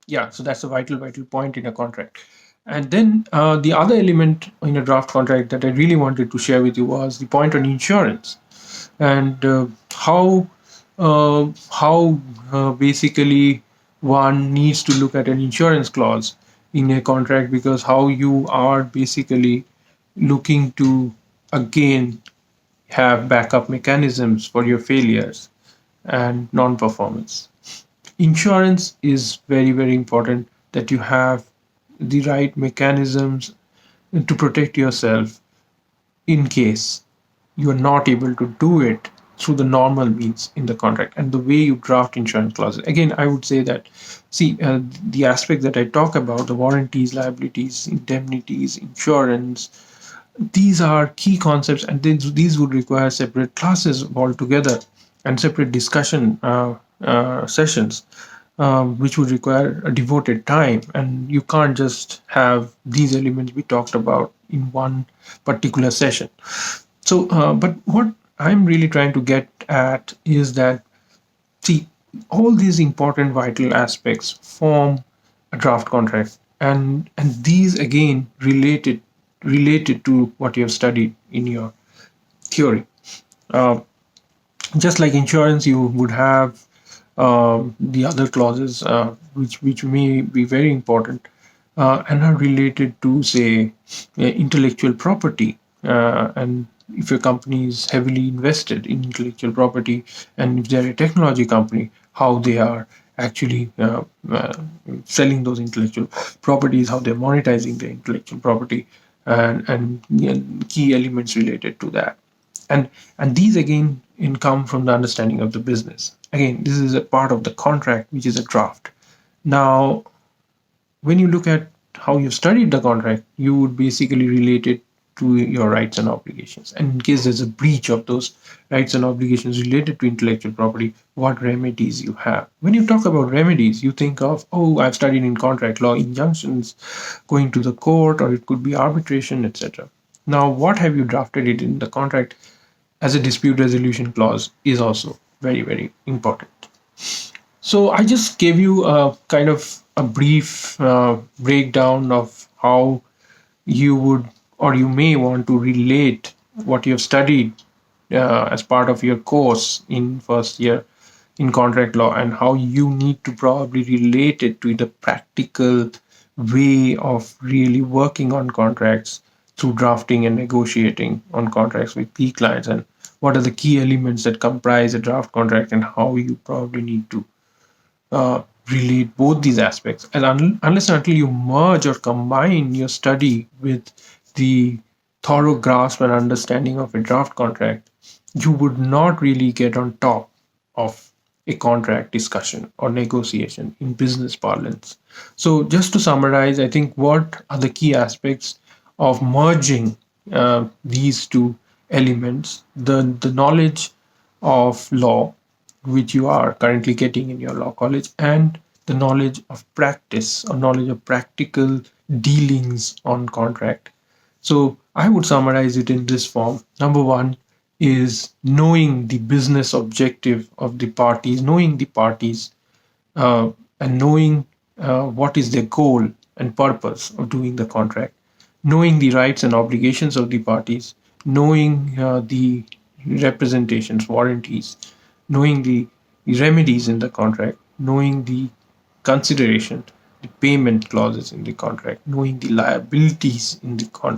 Yeah, so that's a vital point in a contract. And then the other element in a draft contract that I really wanted to share with you was the point on insurance, and how basically one needs to look at an insurance clause in a contract, because how you are basically looking to again have backup mechanisms for your failures and non-performance. Insurance is very important, that you have the right mechanisms to protect yourself in case you are not able to do it through the normal means in the contract. And the way you draft insurance clauses, again, I would say that, see, the aspect that I talk about, the warranties, liabilities, indemnities, insurance, these are key concepts, and these would require separate classes altogether and separate discussion sessions, which would require a devoted time. And you can't just have these elements be talked about in one particular session. So, but what I'm really trying to get at is that, see, all these important vital aspects form a draft contract, and these again related to what you have studied in your theory. Uh, just like insurance, you would have the other clauses, which may be very important and are related to, say, intellectual property. And if your company is heavily invested in intellectual property, and if they're a technology company, how they are actually selling those intellectual properties, how they're monetizing their intellectual property, and key elements related to that. And these again come from the understanding of the business. Again, this is a part of the contract, which is a draft. Now, when you look at how you've studied the contract, you would basically relate it to your rights and obligations. And in case there's a breach of those rights and obligations related to intellectual property, what remedies you have. When you talk about remedies, you think of, oh, I've studied in contract law, injunctions, going to the court, or it could be arbitration, etc. Now, what have you drafted it in the contract as a dispute resolution clause is also very important. So I just gave you a kind of a brief breakdown of how you would, or you may want to relate what you have studied as part of your course in first year in contract law, and how you need to probably relate it to the practical way of really working on contracts through drafting and negotiating on contracts with key clients, and what are the key elements that comprise a draft contract, and how you probably need to relate both these aspects. And unless and until you merge or combine your study with the thorough grasp and understanding of a draft contract, you would not really get on top of a contract discussion or negotiation in business parlance. So, just to summarize, I think what are the key aspects of merging these two elements: the knowledge of law, which you are currently getting in your law college, and the knowledge of practice or knowledge of practical dealings on contract. So I would summarize it in this form. Number one is knowing the business objective of the parties, knowing the parties, uh, and knowing what is their goal and purpose of doing the contract, knowing the rights and obligations of the parties, knowing the representations, warranties, knowing the remedies in the contract, knowing the consideration, the payment clauses in the contract, knowing the liabilities in the contract.